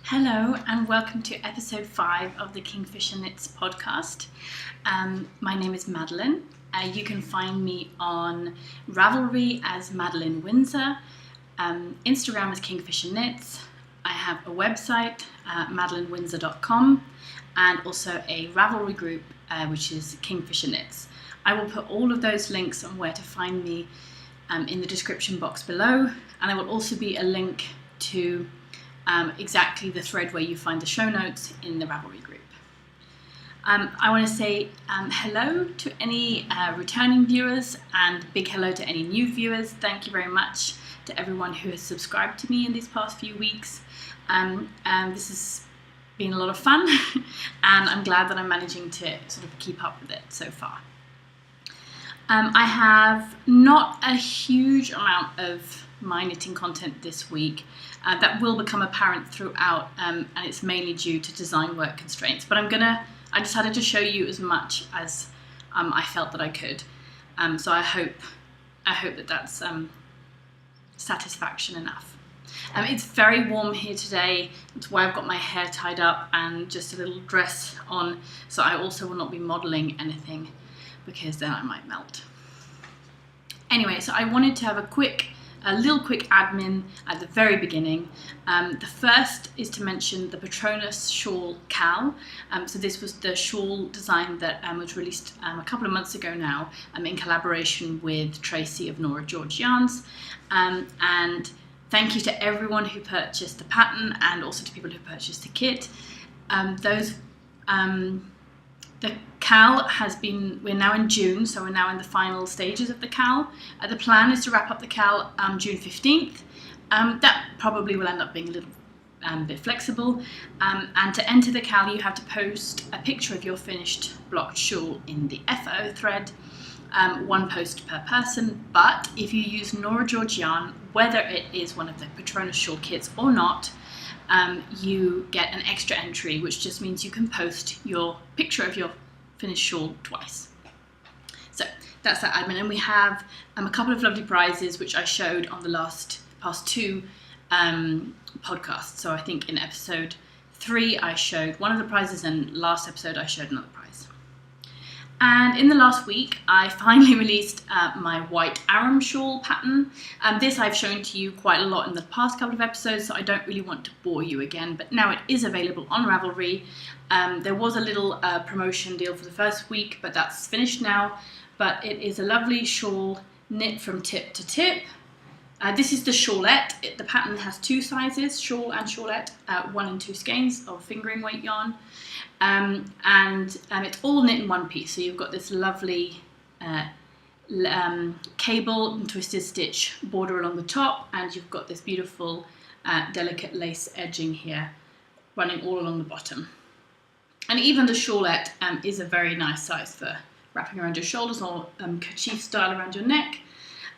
Hello and welcome to episode 5 of the Kingfisher Knits podcast. My name is Madeline. You can find me on Ravelry as Madeline Windsor, Instagram as Kingfisher Knits. I have a website, madelinewindsor.com, and also a Ravelry group, which is Kingfisher Knits. I will put all of those links on where to find me in the description box below, and there will also be a link to exactly the thread where you find the show notes in the Ravelry group. I want to say hello to any returning viewers and big hello to any new viewers. Thank you very much to everyone who has subscribed to me in these past few weeks. This has been a lot of fun and I'm glad that I'm managing to sort of keep up with it so far. I have not a huge amount of my knitting content this week. That will become apparent throughout, and it's mainly due to design work constraints. But I decided to show you as much as I felt that I could. So I hope that that's satisfaction enough. It's very warm here today. That's why I've got my hair tied up and just a little dress on. So I also will not be modelling anything because then I might melt. Anyway, so I wanted to have a little quick admin at the very beginning. The first is to mention the Patronus shawl Cal. So this was the shawl design that was released a couple of months ago now in collaboration with Tracy of Nora George Yarns. And thank you to everyone who purchased the pattern and also to people who purchased the kit. The Cal we're now in June, so we're now in the final stages of the Cal. The plan is to wrap up the Cal June 15th. That probably will end up being a little bit flexible. And to enter the Cal, you have to post a picture of your finished blocked shawl in the FO thread, one post per person. But if you use Nora George yarn, whether it is one of the Patronus shawl kits or not, you get an extra entry, which just means you can post your picture of your finished shawl twice. So that's that admin, and we have a couple of lovely prizes which I showed on the past two podcasts. So I think in episode 3 I showed one of the prizes, and last episode I showed another prize. And in the last week, I finally released my white Aram shawl pattern. This I've shown to you quite a lot in the past couple of episodes, so I don't really want to bore you again, but now it is available on Ravelry. There was a little promotion deal for the first week, but that's finished now. But it is a lovely shawl knit from tip to tip. This is the shawlette. The pattern has 2 sizes, shawl and shawlette, 1 and 2 skeins of fingering weight yarn. And it's all knit in one piece. So you've got this lovely cable and twisted stitch border along the top, and you've got this beautiful delicate lace edging here running all along the bottom. And even the shawlette is a very nice size for wrapping around your shoulders or kerchief style around your neck.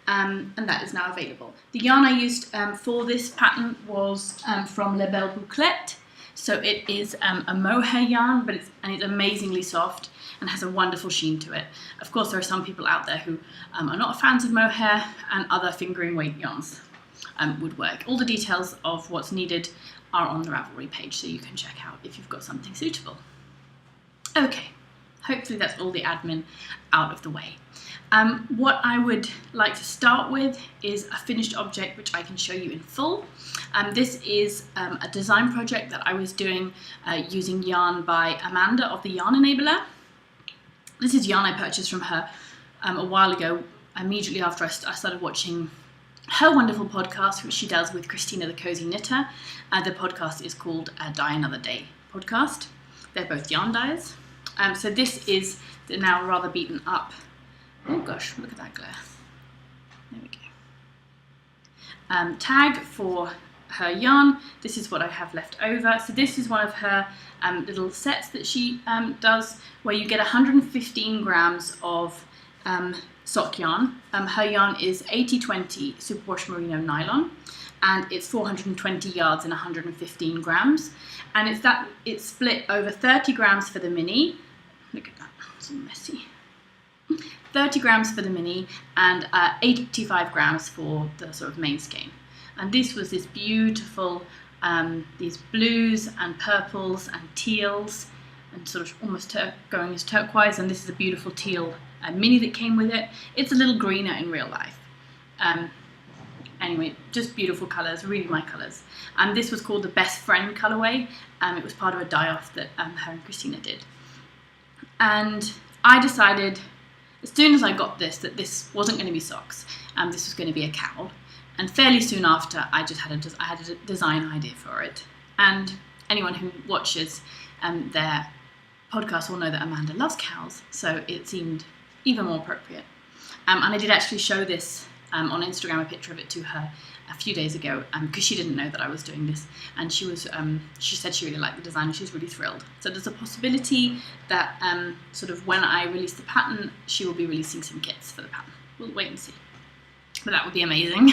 And that is now available. The yarn I used for this pattern was from La Belle Bouclette. So it is a mohair yarn, but it's amazingly soft and has a wonderful sheen to it. Of course, there are some people out there who are not fans of mohair, and other fingering weight yarns would work. All the details of what's needed are on the Ravelry page, so you can check out if you've got something suitable. Okay, hopefully that's all the admin out of the way. What I would like to start with is a finished object which I can show you in full. This is a design project that I was doing using yarn by Amanda of the Yarn Enabler. This is yarn I purchased from her a while ago, immediately after I started watching her wonderful podcast, which she does with Christina the Cozy Knitter. The podcast is called Dye Another Day podcast. They're both yarn dyers. So this is the now rather beaten up. Oh gosh, look at that glare. There we go. Tag for her yarn. This is what I have left over. So this is one of her little sets that she does, where you get 115 grams of sock yarn. Her yarn is 80/20 superwash merino nylon, and it's 420 yards and 115 grams. And it's split over 30 grams for the mini. Look at that, it's all messy. 30 grams for the mini and 85 grams for the sort of main skein. And this was this beautiful these blues and purples and teals and sort of almost going as turquoise, and this is a beautiful teal mini that came with it. It's a little greener in real life. Anyway, just beautiful colours, really my colours. And this was called the Best Friend colourway. It was part of a dye-off that her and Christina did. And I decided, as soon as I got this, that this wasn't going to be socks, this was going to be a cowl. And fairly soon after, I had a design idea for it. And anyone who watches their podcast will know that Amanda loves cowls, so it seemed even more appropriate. And I did actually show this on Instagram, a picture of it to her a few days ago, because she didn't know that I was doing this, and she said she really liked the design and she was really thrilled. So there's a possibility that sort of when I release the pattern, she will be releasing some kits for the pattern. We'll wait and see. But that would be amazing.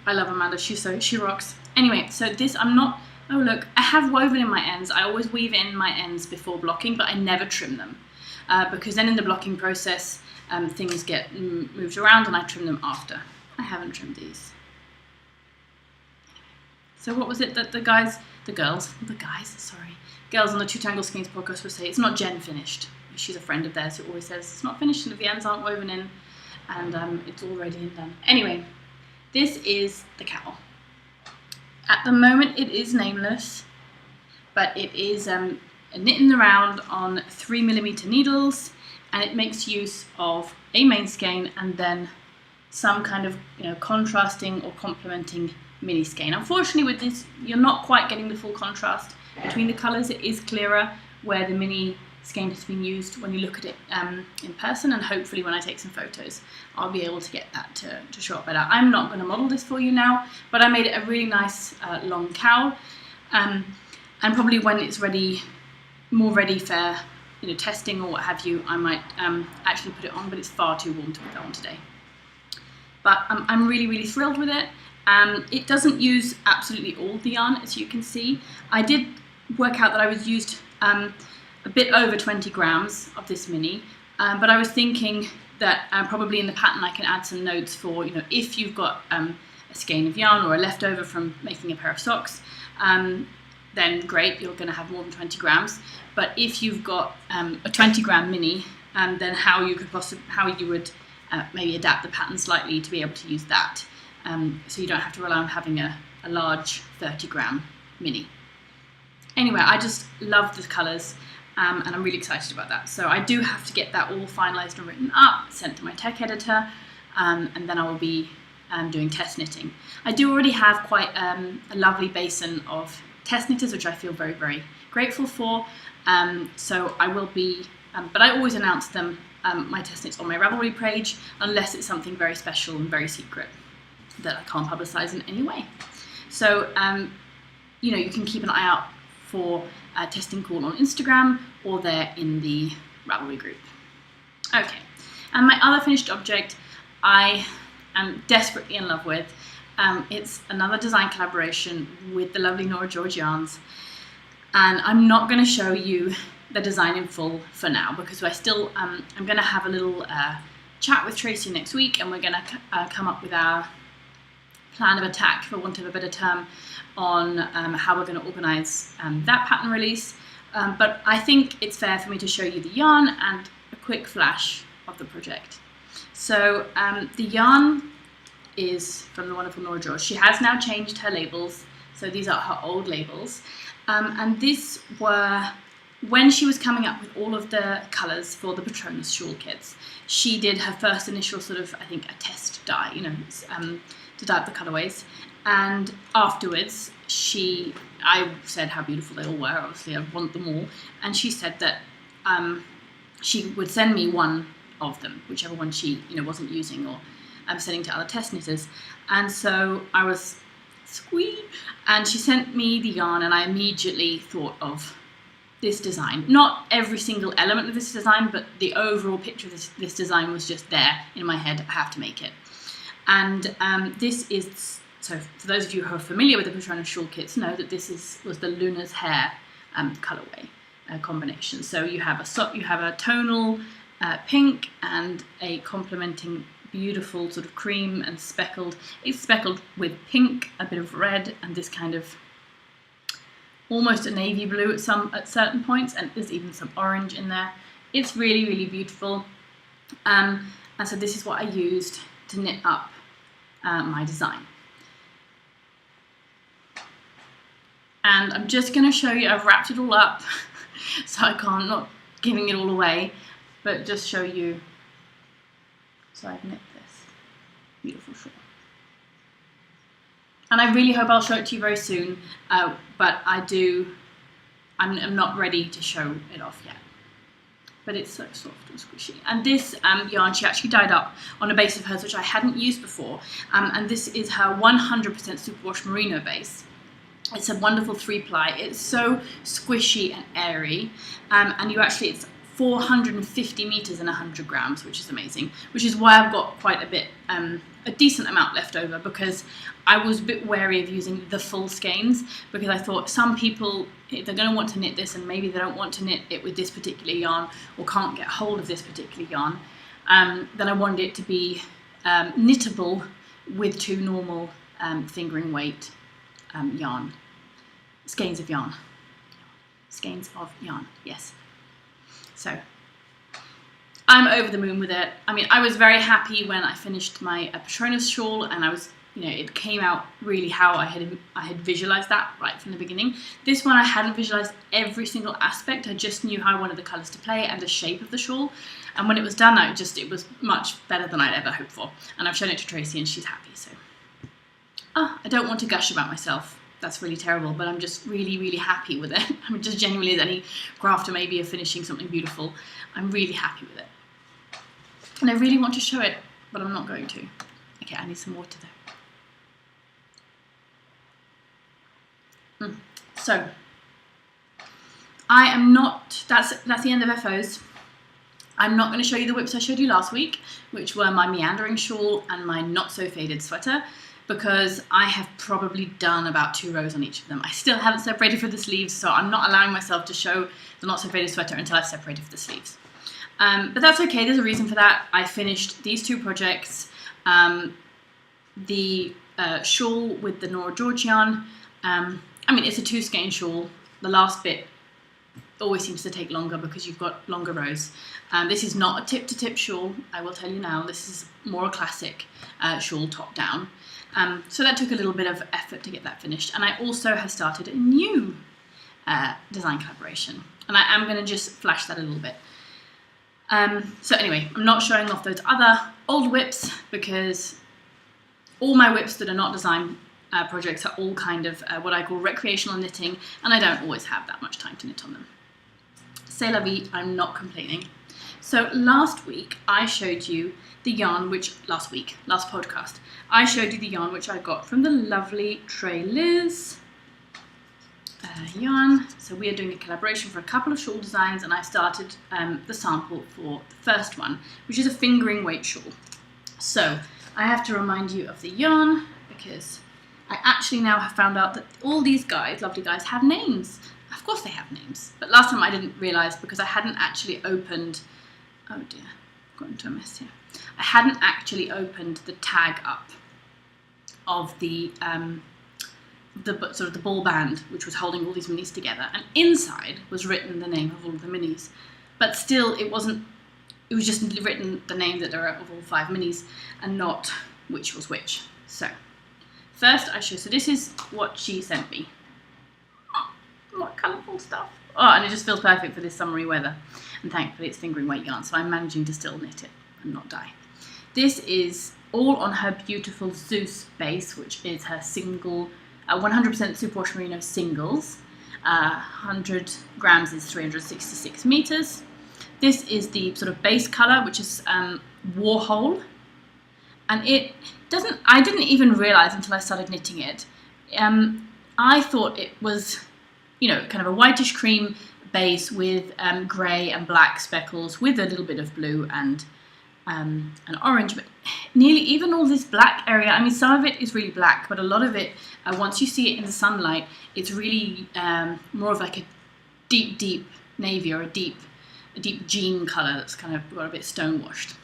I love Amanda, she rocks. Anyway, so this oh look, I have woven in my ends. I always weave in my ends before blocking, but I never trim them, because then in the blocking process, things get moved around and I trim them after. I haven't trimmed these. So what was it that girls on the Two Tangle Skeins podcast would say? It's not Jen finished. She's a friend of theirs who always says it's not finished and the ends aren't woven in, and it's all ready and done. Anyway, this is the cowl. At the moment it is nameless, but it is knit in the round on 3mm needles, and it makes use of a main skein and then some kind of contrasting or complementing mini skein. Unfortunately with this, you're not quite getting the full contrast between the colours. It is clearer where the mini skein has been used when you look at it in person, and hopefully when I take some photos I'll be able to get that to show up better. I'm not going to model this for you now, but I made it a really nice long cowl, and probably when it's more ready for testing or what have you, I might actually put it on, but it's far too warm to put that on today. But I'm really, really thrilled with it. It doesn't use absolutely all the yarn, as you can see. I did work out that I was used a bit over 20 grams of this mini, but I was thinking that probably in the pattern I can add some notes for, if you've got a skein of yarn or a leftover from making a pair of socks, then great, you're going to have more than 20 grams. But if you've got a 20 gram mini, then how you would maybe adapt the pattern slightly to be able to use that, so you don't have to rely on having a large 30 gram mini. Anyway, I just love the colours, and I'm really excited about that. So I do have to get that all finalised and written up, sent to my tech editor, and then I will be doing test knitting. I do already have quite a lovely basin of test knitters, which I feel very, very grateful for. So I will be, but I always announce them, my test knits on my Ravelry page, unless it's something very special and very secret that I can't publicise in any way. So, you can keep an eye out for Testing Call on Instagram, or there in the Ravelry group. Okay, and my other finished object I am desperately in love with. It's another design collaboration with the lovely Nora George yarns, and I'm not going to show you the design in full for now, because I'm going to have a little chat with Tracy next week, and we're going to come up with our plan of attack, for want of a better term, on how we're going to organise that pattern release. But I think it's fair for me to show you the yarn and a quick flash of the project. So the yarn is from the wonderful Nora George. She has now changed her labels, so these are her old labels. And these were when she was coming up with all of the colours for the Patronus shawl kits. She did her first initial sort of, I think, a test dye, to dye up the colourways. And afterwards, I said how beautiful they all were. Obviously, I want them all. And she said that she would send me one of them, whichever one she wasn't using or sending to other test knitters. And so I was squee, and she sent me the yarn, and I immediately thought of this design. Not every single element of this design, but the overall picture of this design was just there in my head. I have to make it. And this is, so for those of you who are familiar with the Patronus shawl kits, know that this was the Luna's Hair colourway combination. So you have a tonal pink and a complementing beautiful sort of cream and speckled. It's speckled with pink, a bit of red, and this kind of almost a navy blue at certain points, and there's even some orange in there. It's really, really beautiful. And so this is what I used to knit up my design. And I'm just going to show you, I've wrapped it all up, so I can't, not giving it all away, but just show you. So I've knit this beautiful shawl. And I really hope I'll show it to you very soon, but I'm not ready to show it off yet. But it's so soft and squishy. And this yarn, she actually dyed up on a base of hers, which I hadn't used before. And this is her 100% superwash merino base. It's a wonderful 3-ply. It's so squishy and airy. And it's 450 meters and 100 grams, which is amazing. Which is why I've got quite a decent amount left over, because I was a bit wary of using the full skeins, because I thought some people, if they're going to want to knit this and maybe they don't want to knit it with this particular yarn or can't get hold of this particular yarn, then I wanted it to be knittable with 2 normal fingering weight yarn, skeins of yarn, yes. So I'm over the moon with it. I mean, I was very happy when I finished my Patronus shawl, and I was, it came out really how I had visualized that right from the beginning. This one I hadn't visualized every single aspect. I just knew how I wanted the colors to play and the shape of the shawl. And when it was done, it was much better than I'd ever hoped for. And I've shown it to Tracy and she's happy, so. I don't want to gush about myself. That's really terrible, but I'm just really, really happy with it. I mean, just genuinely as any crafter maybe of finishing something beautiful, I'm really happy with it. And I really want to show it, but I'm not going to. Okay, I need some water though. So, I am not, that's the end of FOs. I'm not going to show you the whips I showed you last week, which were my meandering shawl and my not so faded sweater, because I have probably done about 2 rows on each of them. I still haven't separated for the sleeves, so I'm not allowing myself to show the not so faded sweater until I've separated for the sleeves. But that's okay, there's a reason for that. I finished these 2 projects, the shawl with the Nora George yarn. I mean, it's a 2 skein shawl. The last bit always seems to take longer because you've got longer rows. This is not a tip-to-tip shawl, I will tell you now. This is more a classic shawl top down. So that took a little bit of effort to get that finished. And I also have started a new design collaboration. And I am going to just flash that a little bit. So anyway, I'm not showing off those other old whips because all my whips that are not design projects are all kind of what I call recreational knitting, and I don't always have that much time to knit on them. C'est la vie, I'm not complaining. So last week I showed you the yarn last podcast, I showed you the yarn which I got from the lovely Trey Liz yarn. So we are doing a collaboration for a couple of shawl designs, and I started the sample for the first one, which is a fingering weight shawl. So I have to remind you of the yarn because I actually now have found out that all these guys, lovely guys, have names. Of course they have names, but last time I didn't realise because I hadn't actually opened, oh dear, got into a mess here. I hadn't actually opened the tag up of the sort of the ball band which was holding all these minis together, and inside was written the name of all of the minis, but still it was just written the name that there are of all 5 minis and not which was which. So first so this is what she sent me. Oh, what colourful stuff. Oh, and it just feels perfect for this summery weather, and thankfully it's fingering weight yarn, so I'm managing to still knit it and not die. This is all on her beautiful Zeus base, which is her single 100% superwash merino singles. 100 grams is 366 meters. This is the sort of base color, which is Warhol, and I didn't even realize until I started knitting it. I thought it was, kind of a whitish cream base with grey and black speckles with a little bit of blue and orange, but nearly even all this black area, I mean, some of it is really black, but a lot of it, once you see it in the sunlight, it's really more of like a deep navy or a deep jean colour that's kind of got a bit stone-washed.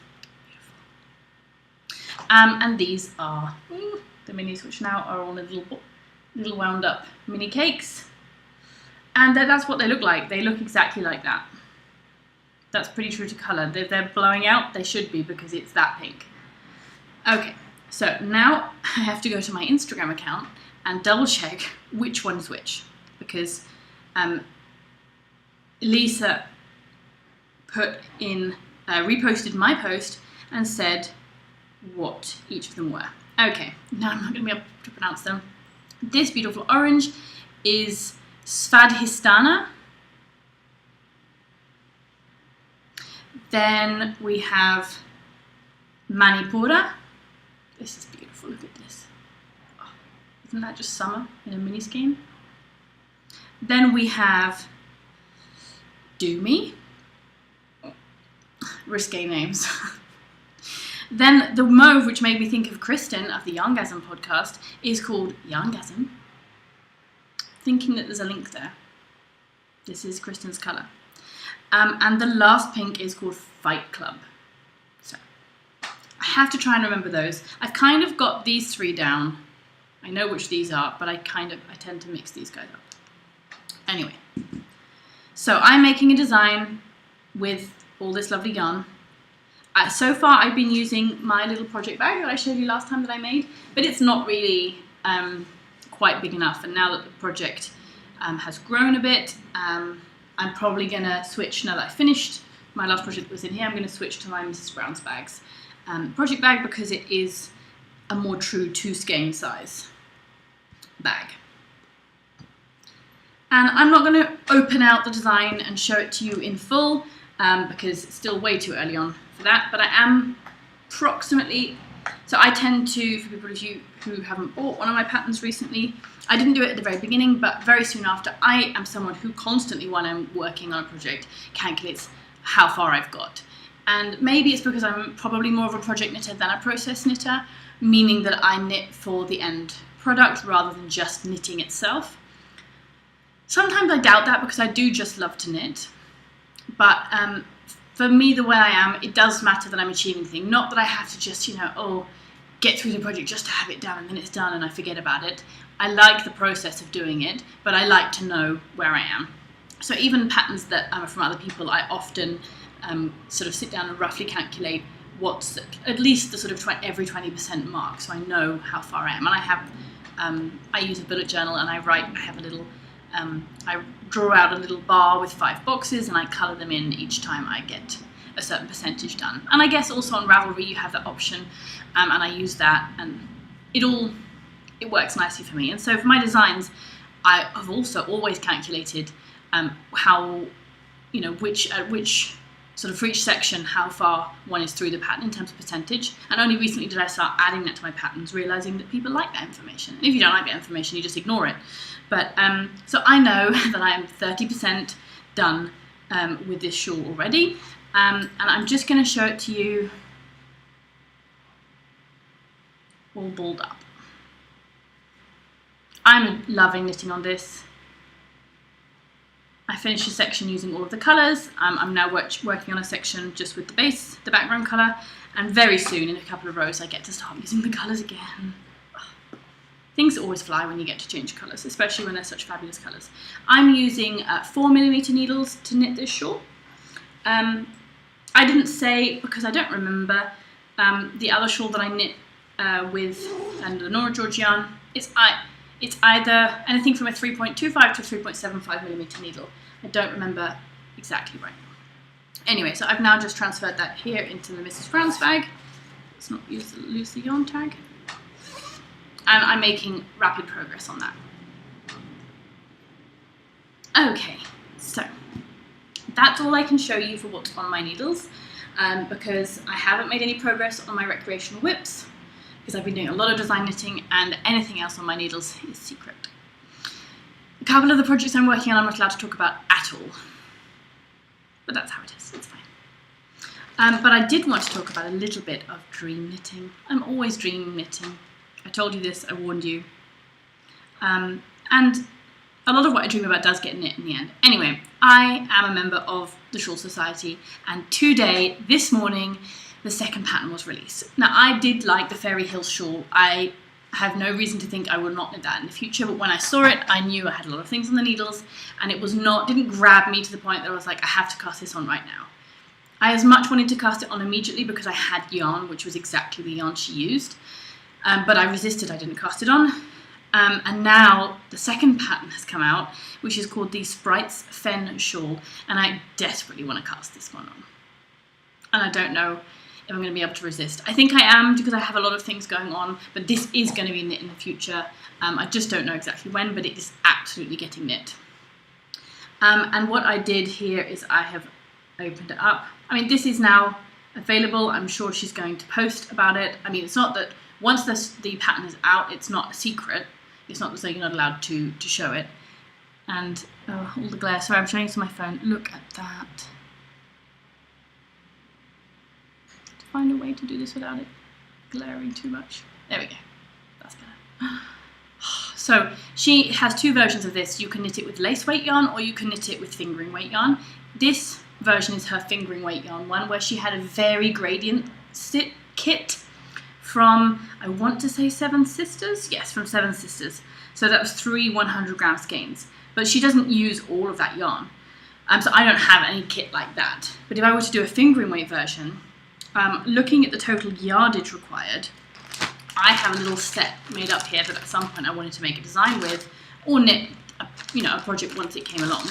And these are the minis, which now are all little wound up mini cakes. And that's what they look like. They look exactly like that. That's pretty true to colour. If they're blowing out, they should be, because it's that pink. Okay, so now I have to go to my Instagram account and double check which one is which, because Lisa reposted my post and said what each of them were. Okay, now I'm not going to be able to pronounce them. This beautiful orange is Svadhisthana. Then we have Manipura. This is beautiful, look at this. Oh, isn't that just summer in a mini skein? Then we have Doomy. Risque names. Then the mauve, which made me think of Kristen of the Yarngasm podcast, is called Yarngasm. Thinking that there's a link there. This is Kristen's colour. And the last pink is called Fight Club. So I have to try and remember those. I've kind of got these three down. I know which these are, but I tend to mix these guys up. Anyway, so I'm making a design with all this lovely yarn. So far I've been using my little project bag that I showed you last time that I made, but it's not really quite big enough. And now that the project has grown a bit, I'm probably going to switch, now that I've finished, my last project was in here, I'm going to switch to my Mrs. Brown's bags project bag, because it is a more true 2 skein size bag. And I'm not going to open out the design and show it to you in full, because it's still way too early on for that, but I am approximately, so I tend to, for people of you who haven't bought one of my patterns recently, I didn't do it at the very beginning, but very soon after, I am someone who constantly, when I'm working on a project, calculates how far I've got. And maybe it's because I'm probably more of a project knitter than a process knitter, meaning that I knit for the end product rather than just knitting itself. Sometimes I doubt that, because I do just love to knit, but for me, the way I am, it does matter that I'm achieving the thing, not that I have to just, get through the project just to have it done, and then it's done and I forget about it. I like the process of doing it, but I like to know where I am. So even patterns that are from other people, I often sort of sit down and roughly calculate what's at least the sort of every 20% mark, so I know how far I am. And I have, I use a bullet journal, and I have a little, I draw out a little bar with 5 boxes, and I colour them in each time I get a certain percentage done. And I guess also on Ravelry you have that option, and I use that, and it works nicely for me. And so for my designs, I have also always calculated how, which sort of for each section, how far one is through the pattern in terms of percentage. And only recently did I start adding that to my patterns, realising that people like that information. And if you don't like that information, you just ignore it. But so I know that I am 30% done with this shawl already. And I'm just going to show it to you all balled up. I'm loving knitting on this. I finished a section using all of the colours. I'm now working on a section just with the base, the background colour, and very soon, in a couple of rows, I get to start using the colours again. Things always fly when you get to change colours, especially when they're such fabulous colours. I'm using 4mm needles to knit this shawl. I didn't say, because I don't remember, the other shawl that I knit with the Nora George yarn, it's either anything from a 3.25 to a 3.75mm needle. I don't remember exactly right now. Anyway, so I've now just transferred that here into the Mrs. Brown's bag. Let's not lose the yarn tag. And I'm making rapid progress on that. Okay, so that's all I can show you for what's on my needles, because I haven't made any progress on my recreational whips, because I've been doing a lot of design knitting, and anything else on my needles is secret. A couple of the projects I'm working on I'm not allowed to talk about at all, but that's how it is, it's fine. But I did want to talk about a little bit of dream knitting. I'm always dream knitting. I told you this, I warned you. And a lot of what I dream about does get knit in the end. Anyway, I am a member of the Shawl Society, and today, this morning, the second pattern was released. Now, I did like the Fairy Hill shawl. I I have no reason to think I will not knit that in the future, but when I saw it, I knew I had a lot of things on the needles, and it didn't grab me to the point that I was like, I have to cast this on right now. I as much wanted to cast it on immediately because I had yarn, which was exactly the yarn she used, but I resisted, I didn't cast it on. And now the second pattern has come out, which is called the Sprites Fen Shawl, and I desperately want to cast this one on. And I don't know if I'm going to be able to resist. I think I am, because I have a lot of things going on, but this is going to be knit in the future. I just don't know exactly when, but it is absolutely getting knit. And what I did here is I have opened it up. I mean, this is now available. I'm sure she's going to post about it. I mean, it's not that once the pattern is out, it's not a secret. It's not as though you're not allowed to show it. And all the glare. Sorry, I'm showing you to my phone. Look at that. Find a way to do this without it glaring too much. There we go. That's better. So she has two versions of this. You can knit it with lace weight yarn, or you can knit it with fingering weight yarn. This version is her fingering weight yarn one, where she had a very gradient kit from, I want to say Seven Sisters? Yes, from Seven Sisters. So that was 3 100-gram skeins. But she doesn't use all of that yarn. So I don't have any kit like that. But if I were to do a fingering weight version, looking at the total yardage required, I have a little set made up here that at some point I wanted to make a design with, or knit a project once it came along.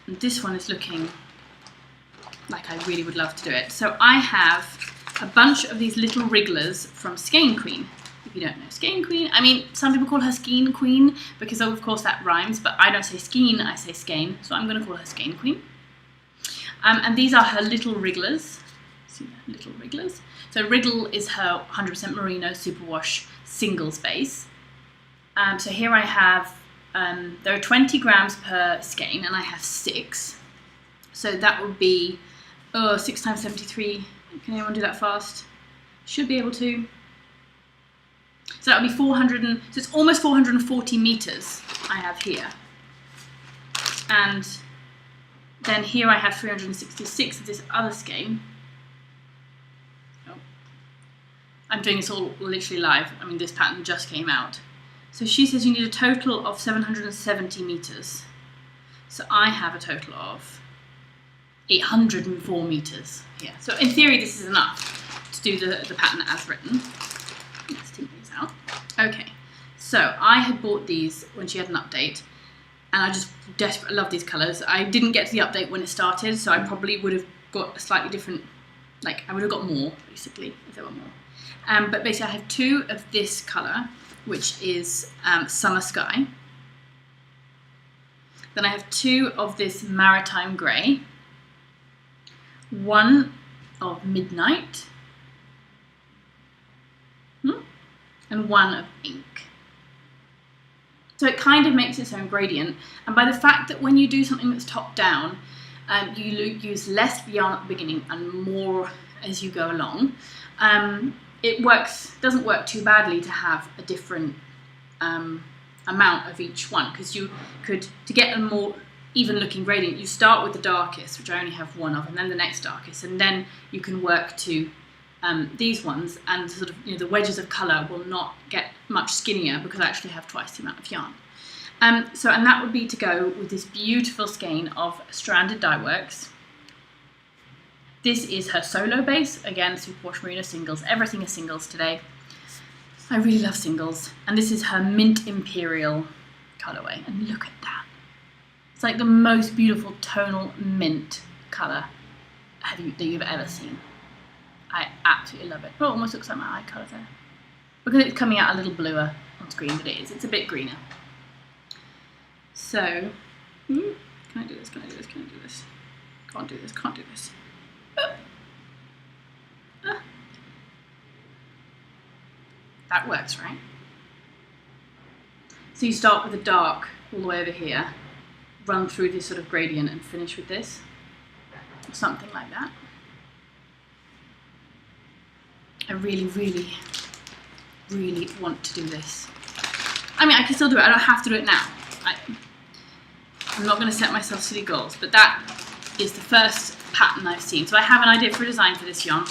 This one is looking like I really would love to do it. So I have a bunch of these little wrigglers from Skein Queen. If you don't know Skein Queen, I mean, some people call her Skein Queen because of course that rhymes, but I don't say Skein, I say Skein, so I'm going to call her Skein Queen. And these are her little wrigglers. See that? Little wrigglers. So wriggle is her 100% merino superwash singles base. So here I have, there are 20 grams per skein, and I have 6. So that would be 6 times 73. Can anyone do that fast? Should be able to. So that would be 400, so it's almost 440 meters I have here. And then here I have 366 of this other skein. Oh. I'm doing this all literally live. I mean, this pattern just came out. So she says you need a total of 770 meters. So I have a total of 804 meters here. So in theory, this is enough to do the pattern as written. Let's take these out. Okay, so I had bought these when she had an update, and I just desperately love these colours. I didn't get to the update when it started, so I probably would have got a slightly different, like I would have got more, basically, if there were more. But basically I have 2 of this colour, which is Summer Sky. Then I have 2 of this Maritime Grey, 1 of Midnight, and 1 of Ink. So it kind of makes its own gradient, and by the fact that when you do something that's top down, you use less yarn at the beginning and more as you go along, it doesn't work too badly to have a different amount of each one, because you could, to get a more even looking gradient, you start with the darkest, which I only have 1 of, and then the next darkest, and then you can work to these ones, and sort of, the wedges of colour will not get much skinnier because I actually have twice the amount of yarn. And that would be to go with this beautiful skein of Stranded Dye Works. This is her solo base, again, Superwash Merino singles. Everything is singles today. I really love singles. And this is her Mint Imperial colourway. And look at that. It's like the most beautiful tonal mint colour that you've ever seen. I absolutely love it. Oh, it almost looks like my eye colour there. Because it's coming out a little bluer on screen, but it is. It's a bit greener. So, can I do this? Can I do this? Can I do this? Can't do this. Can't do this. That works, right? So you start with the dark all the way over here, run through this sort of gradient and finish with this, or something like that. I really, really, really want to do this. I mean, I can still do it. I don't have to do it now. I'm not going to set myself silly goals, but that is the first pattern I've seen. So I have an idea for a design for this yarn.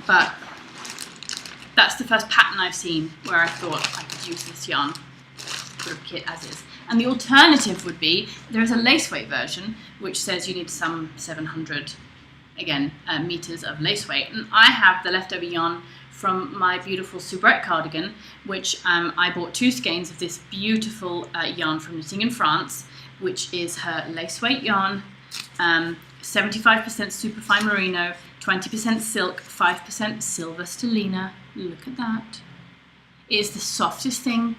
But that's the first pattern I've seen where I thought I could use this yarn sort of kit as is. And the alternative would be, there is a lace weight version which says you need some 700 again meters of lace weight, and I have the leftover yarn from my beautiful soubrette cardigan, which I bought 2 skeins of this beautiful yarn from Knitting in France, which is her lace weight yarn, 75% superfine merino, 20% silk, 5% silver stellina. Look at that. It is the softest thing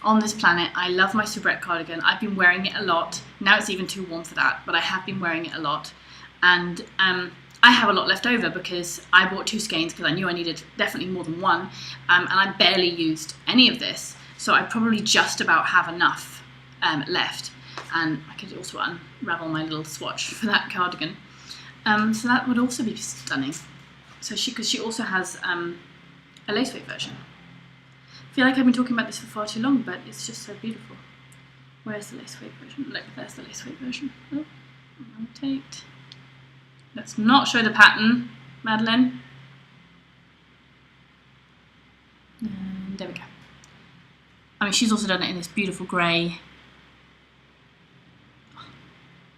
on this planet. I love my soubrette cardigan. I've been wearing it a lot. Now it's even too warm for that, but I have been wearing it a lot. And I have a lot left over because I bought 2 skeins because I knew I needed definitely more than one, and I barely used any of this. So I probably just about have enough left. And I could also unravel my little swatch for that cardigan. So that would also be stunning. So because she also has a lace weight version. I feel like I've been talking about this for far too long, but it's just so beautiful. Where's the lace weight version? Look, there's the lace weight version. Oh, rotate. Let's not show the pattern, Madeline. And there we go. I mean, she's also done it in this beautiful grey.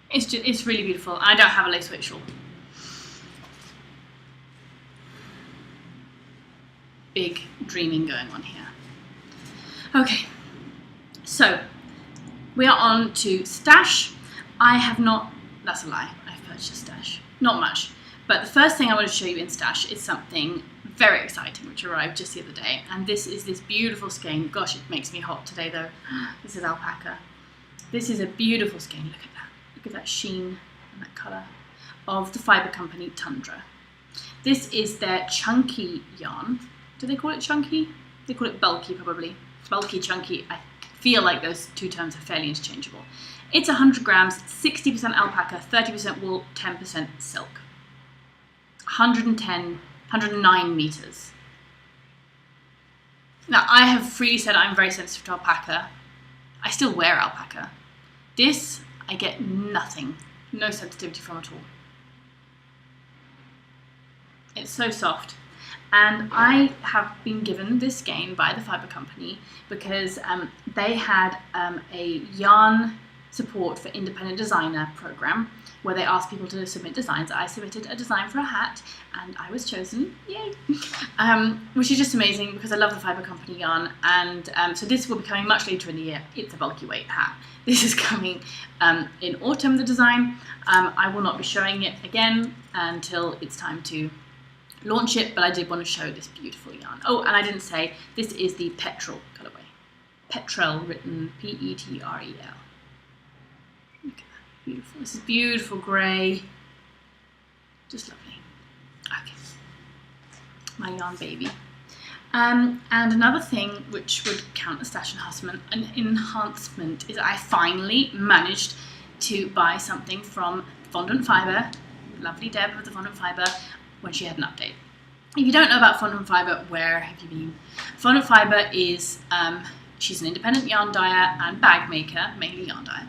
It's really beautiful. I don't have a lace weight shawl. Big dreaming going on here. Okay, so we are on to stash. I have not, that's a lie, I've purchased stash. Not much, but the first thing I want to show you in stash is something very exciting which arrived just the other day, and this is this beautiful skein. Gosh, it makes me hot today though. This is alpaca. This is a beautiful skein. Look at that. Look at that sheen and that colour of the fibre company Tundra. This is their chunky yarn. Do they call it chunky? They call it bulky probably. Bulky, chunky. I feel like those 2 terms are fairly interchangeable. It's 100 grams, 60% alpaca, 30% wool, 10% silk. 109 meters. Now, I have freely said I'm very sensitive to alpaca. I still wear alpaca. This, I get nothing, no sensitivity from at all. It's so soft. And I have been given this skein by the fibre company because they had a yarn support for independent designer program where they asked people to submit designs. I submitted a design for a hat and I was chosen, yay! Which is just amazing because I love the fibre company yarn, and so this will be coming much later in the year. It's a bulky weight hat. This is coming in autumn, the design. I will not be showing it again until it's time to launch it, but I did want to show this beautiful yarn. Oh, and I didn't say, this is the Petrel colourway. Petrel, written P-E-T-R-E-L. Look at that, beautiful. This is beautiful grey. Just lovely. Okay. My yarn baby. And another thing which would count as stash enhancement is I finally managed to buy something from Fondant Fibre, lovely Deb of the Fondant Fibre, when she had an update. If you don't know about Fondant Fibre, where have you been? Fondant Fibre is, she's an independent yarn dyer and bag maker, mainly yarn dyer,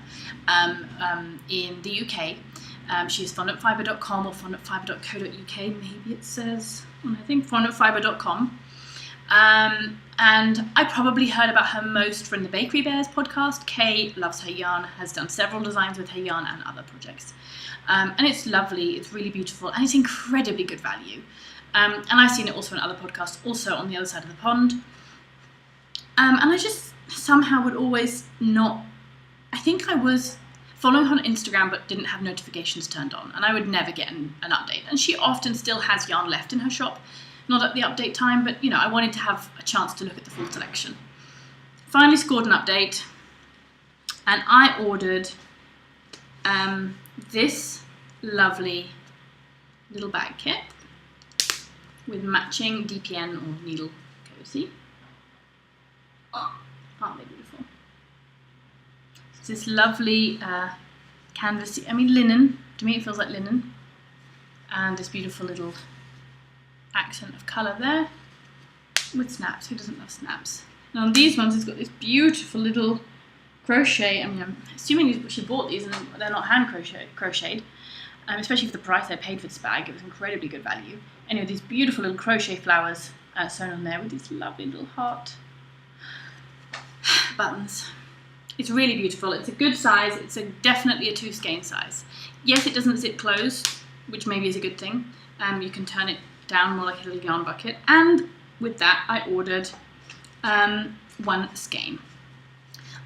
in the UK. She's fondantfibre.com or fondantfibre.co.uk, maybe it says, I think fondantfibre.com. And I probably heard about her most from the Bakery Bears podcast. Kay loves her yarn, has done several designs with her yarn and other projects. And it's lovely, it's really beautiful, and it's incredibly good value. And I've seen it also in other podcasts, also on the other side of the pond. And I just somehow would always not, I think I was following her on Instagram but didn't have notifications turned on, and I would never get an update. And she often still has yarn left in her shop, not at the update time, but you know, I wanted to have a chance to look at the full selection. Finally scored an update, and I ordered this lovely little bag kit with matching DPN or needle cozy. Oh, aren't they beautiful? It's this lovely canvas, I mean linen, to me it feels like linen, and this beautiful little accent of colour there with snaps. Who doesn't love snaps? Now on these ones it's got this beautiful little crochet. I mean, I'm assuming she bought these and they're not hand crocheted. especially for the price I paid for this bag. It was incredibly good value. Anyway, these beautiful little crochet flowers sewn on there with these lovely little heart buttons. It's really beautiful. It's a good size. It's definitely a 2 skein size. Yes, it doesn't zip close, which maybe is a good thing. You can turn it down more like a little yarn bucket. And with that, I ordered 1 skein.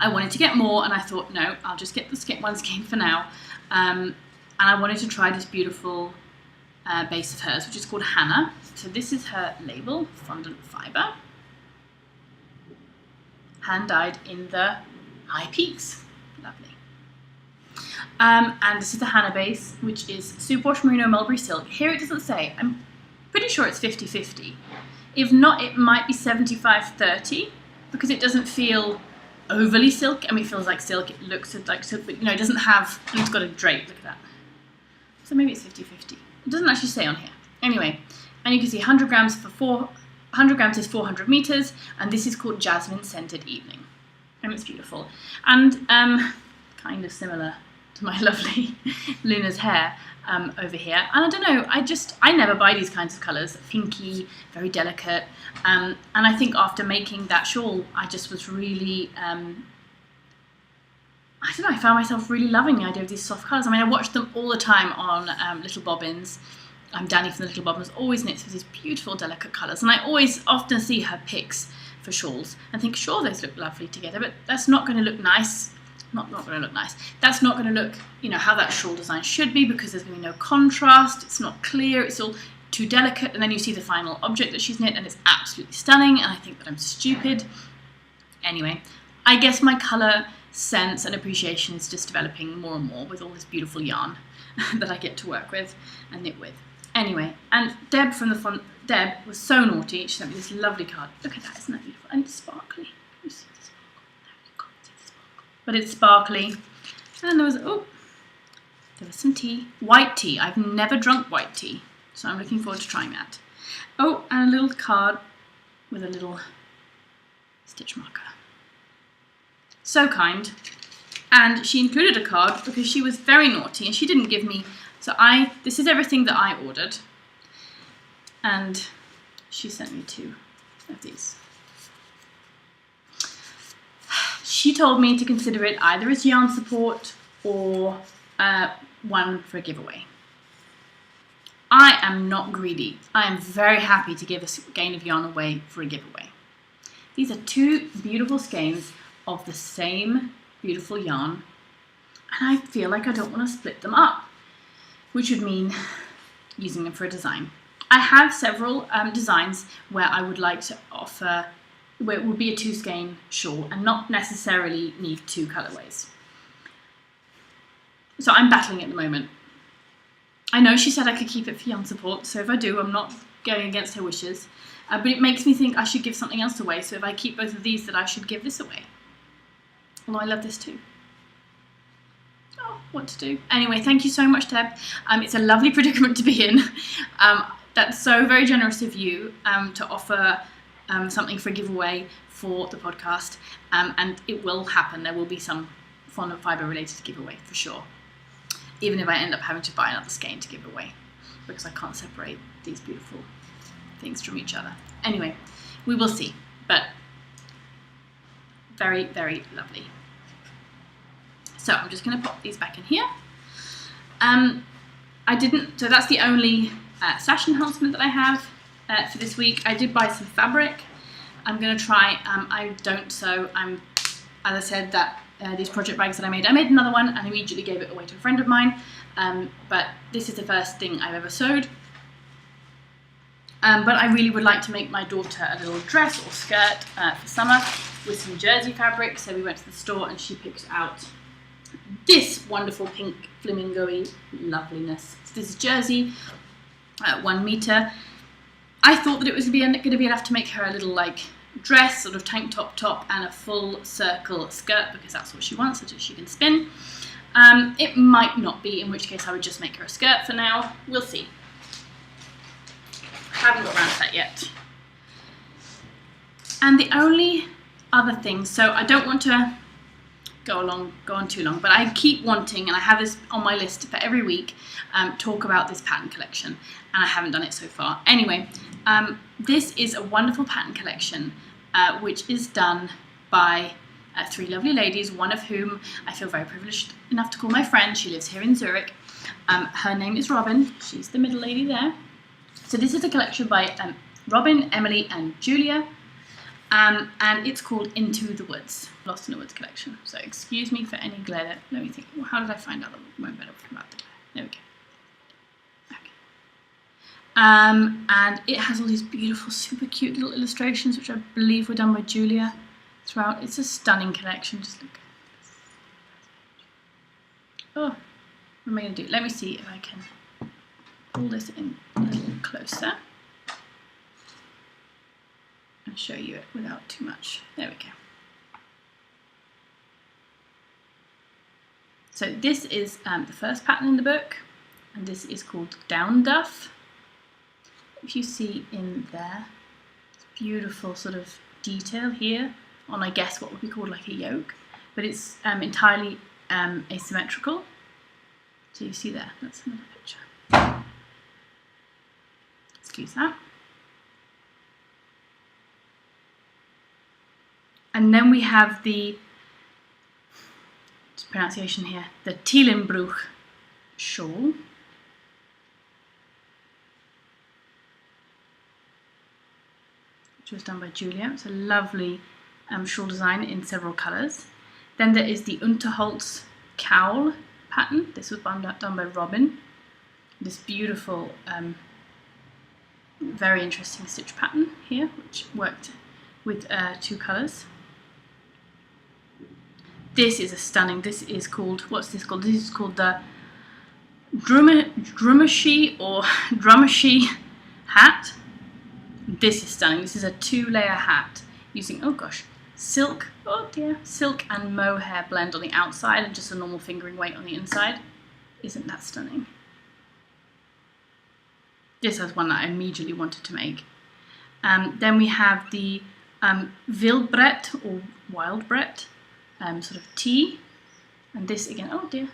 I wanted to get more, and I thought, no, I'll just get the 1 skein for now. And I wanted to try this beautiful base of hers, which is called Hannah. So this is her label, fondant fibre, hand dyed in the High Peaks. Lovely. And this is the Hannah base, which is superwash merino mulberry silk. Here it doesn't say. I'm pretty sure it's 50-50. If not, it might be 75-30, because it doesn't feel overly silk. I mean, it feels like silk. It looks like silk, but it doesn't have. It's got a drape. Look at that. So maybe it's 50-50. It doesn't actually say on here. Anyway, and you can see 100 grams for 100 grams is 400 meters, and this is called Jasmine Scented Evening, and it's beautiful and kind of similar to my lovely Luna's hair over here. And I don't know, I never buy these kinds of colours, pinky, very delicate, and I think after making that shawl, I just was really, I don't know, I found myself really loving the idea of these soft colours. I mean, I watch them all the time on Little Bobbins. Danny from the Little Bobbins always knits with these beautiful, delicate colours, and I often see her pics for shawls and think, sure, those look lovely together, but that's not going to look nice. Not going to look nice. That's not going to look, how that shawl design should be, because there's going to be no contrast. It's not clear. It's all too delicate, and then you see the final object that she's knit, and it's absolutely stunning. And I think that I'm stupid. Anyway, I guess my colour sense and appreciation is just developing more and more with all this beautiful yarn that I get to work with and knit with. Anyway, and Deb from the font, Deb was so naughty. She sent me this lovely card. Look at that, isn't that beautiful? And it's sparkly. Can you see the sparkle? No, you can't see the sparkle. But it's sparkly. And there was some tea. White tea. I've never drunk white tea, so I'm looking forward to trying that. Oh, and a little card with a little stitch marker. So kind. And she included a card because she was very naughty and she didn't give me. So this is everything that I ordered, and she sent me 2 of these. She told me to consider it either as yarn support or one for a giveaway. I am not greedy. I am very happy to give a skein of yarn away for a giveaway. These are 2 beautiful skeins of the same beautiful yarn, and I feel like I don't want to split them up, which would mean using them for a design. I have several designs where I would like to offer, where it would be a 2 skein shawl and not necessarily need 2 colorways. So I'm battling at the moment. I know she said I could keep it for yarn support, so if I do, I'm not going against her wishes. But it makes me think I should give something else away, so if I keep both of these, that I should give this away. Although I love this too. Oh, what to do. Anyway, thank you so much, Deb. It's a lovely predicament to be in. That's so very generous of you to offer something for a giveaway for the podcast. And it will happen. There will be some fondant fibre related giveaway for sure. Even if I end up having to buy another skein to give away, because I can't separate these beautiful things from each other. Anyway, we will see. But very, very lovely. So I'm just going to pop these back in here. So that's the only sash enhancement that I have for this week. I did buy some fabric. I'm going to try, I don't sew. As I said, that these project bags that I made another one and immediately gave it away to a friend of mine. But this is the first thing I've ever sewed. But I really would like to make my daughter a little dress or skirt for summer with some jersey fabric. So we went to the store and she picked out this wonderful pink flamingo-y loveliness. So this is jersey, 1 meter. I thought that it was going to be enough to make her a little like dress, sort of tank top and a full circle skirt, because that's what she wants, so that she can spin. It might not be, in which case I would just make her a skirt for now. We'll see. I haven't got around to that yet. And the only other thing, so I don't want to go on too long, but I keep wanting, and I have this on my list for every week, talk about this pattern collection, and I haven't done it so far. Anyway, this is a wonderful pattern collection, which is done by 3 lovely ladies, one of whom I feel very privileged enough to call my friend. She lives here in Zurich. Her name is Robin. She's the middle lady there. So this is a collection by Robin, Emily, and Julia, and it's called Into the Woods, Lost in the Woods collection. So excuse me for any glare. Let me think. Well, how did I find out that we won't better about the glare? There we go. Okay. And it has all these beautiful, super cute little illustrations, which I believe were done by Julia throughout. It's a stunning collection. Just look. Oh, what am I going to do? Let me see if I can pull this in a little closer and show you it without too much. There we go. So this is the first pattern in the book, and this is called Down Duff. If you see in there, it's beautiful sort of detail here on, I guess, what would be called like a yoke, but it's entirely asymmetrical. So you see there, that's another picture. Excuse that. And then we have the pronunciation here, the Tielenbruch shawl. Which was done by Julia. It's a lovely shawl design in several colours. Then there is the Unterholz cowl pattern. This was done by Robin. This beautiful, very interesting stitch pattern here, which worked with 2 colours. This is a stunning, this is called, what's this called? This is called the Drummerschi or Drummerschi hat. This is stunning. This is a 2-layer hat using, oh gosh, silk, oh dear, silk and mohair blend on the outside and just a normal fingering weight on the inside. Isn't that stunning? This is one that I immediately wanted to make. Then we have the Wildbret or Wildbret sort of tee, and this again, oh dear,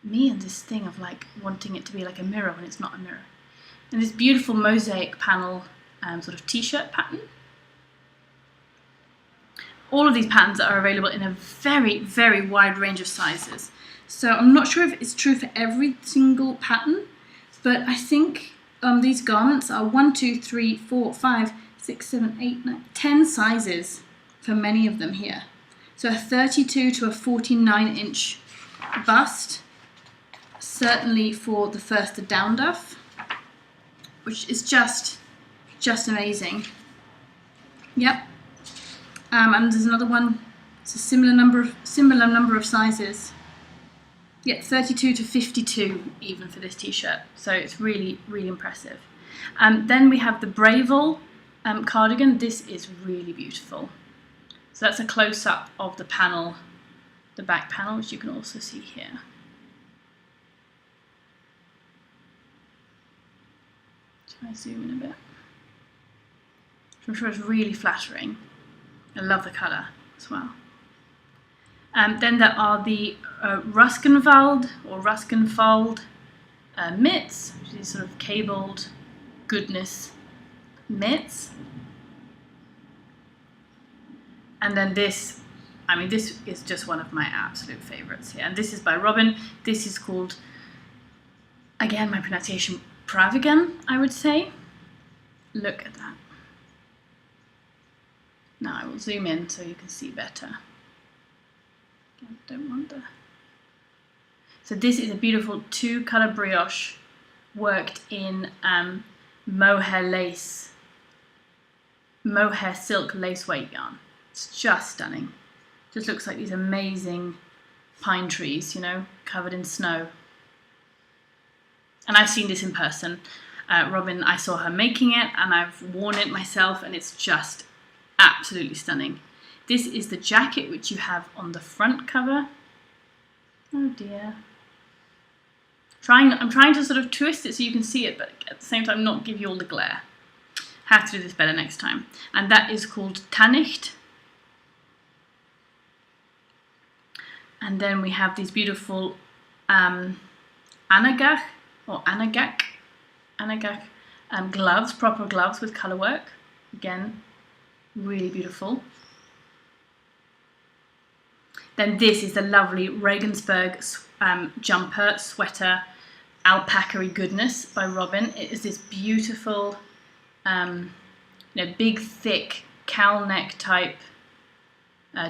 me and this thing of like wanting it to be like a mirror when it's not a mirror. And this beautiful mosaic panel sort of t-shirt pattern. All of these patterns are available in a very, very wide range of sizes. So I'm not sure if it's true for every single pattern, but I think these garments are 1, 2, 3, 4, 5, 6, 7, 8, 9, 10 sizes for many of them here. So a 32 to a 49-inch bust, certainly for the first, the Down Duff, which is just amazing. Yep. And there's another one. It's a similar number of sizes. Yeah, 32 to 52 even for this t-shirt. So it's really, really impressive. Then we have the Bravel cardigan. This is really beautiful. So that's a close-up of the panel, the back panel, which you can also see here. Try to zoom in a bit. I'm sure it's really flattering. I love the colour as well. Then there are the Ruskenwald or Ruskenfold mitts, which is these sort of cabled goodness mitts. And then this, I mean, this is just one of my absolute favourites here. And this is by Robin. This is called, again, my pronunciation, Pravigan, I would say. Look at that. Now I will zoom in so you can see better. Again, don't want the... So this is a beautiful 2-colour brioche worked in mohair lace, mohair silk lace weight yarn. It's just stunning. Just looks like these amazing pine trees, you know, covered in snow. And I've seen this in person. Robin, I saw her making it and I've worn it myself and it's just absolutely stunning. This is the jacket which you have on the front cover. Oh dear. I'm trying to sort of twist it so you can see it, but at the same time not give you all the glare. Have to do this better next time. And that is called Tannicht. And then we have these beautiful anagach gloves, proper gloves with colour work. Again, really beautiful. Then this is the lovely Regensburg jumper, sweater, alpaca-y goodness by Robin. It is this beautiful, big, thick cowl neck type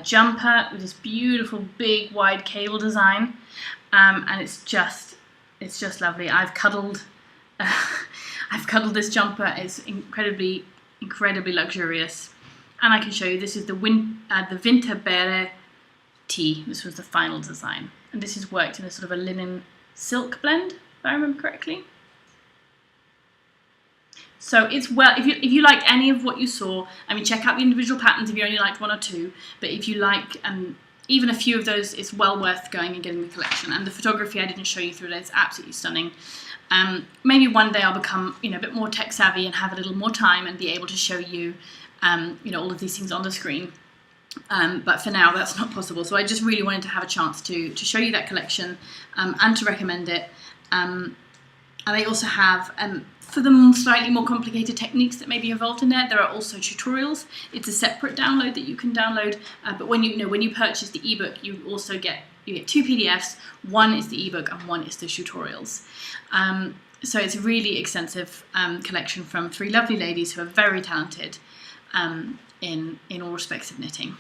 jumper with this beautiful, big, wide cable design, and it's just lovely. I've cuddled this jumper. It's incredibly luxurious, and I can show you. This is the Winterbeere tee. This was the final design, and this is worked in a sort of a linen silk blend, if I remember correctly. So it's if you liked any of what you saw, I mean, check out the individual patterns if you only liked one or two, but if you like even a few of those, it's well worth going and getting the collection. And the photography I didn't show you through it, it's absolutely stunning. Maybe one day I'll become a bit more tech savvy and have a little more time and be able to show you all of these things on the screen. But for now, that's not possible. So I just really wanted to have a chance to show you that collection and to recommend it. And I also have, for the slightly more complicated techniques that may be involved in there are also tutorials. It's a separate download that you can download. But when you purchase the ebook, you also get two PDFs. One is the ebook and one is the tutorials. So it's a really extensive collection from three lovely ladies who are very talented in all respects of knitting.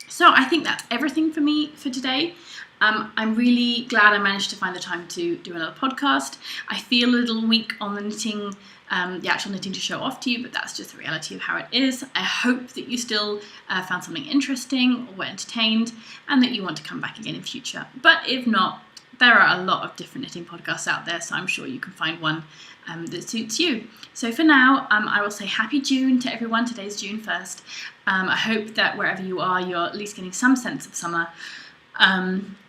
So I think that's everything for me for today. I'm really glad I managed to find the time to do another podcast. I feel a little weak on the knitting, the actual knitting to show off to you, but that's just the reality of how it is. I hope that you still found something interesting or were entertained and that you want to come back again in future. But if not, there are a lot of different knitting podcasts out there, so I'm sure you can find one that suits you. So for now, I will say happy June to everyone. Today's June 1st. I hope that wherever you are, you're at least getting some sense of summer.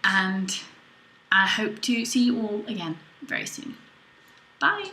And I hope to see you all again very soon. Bye.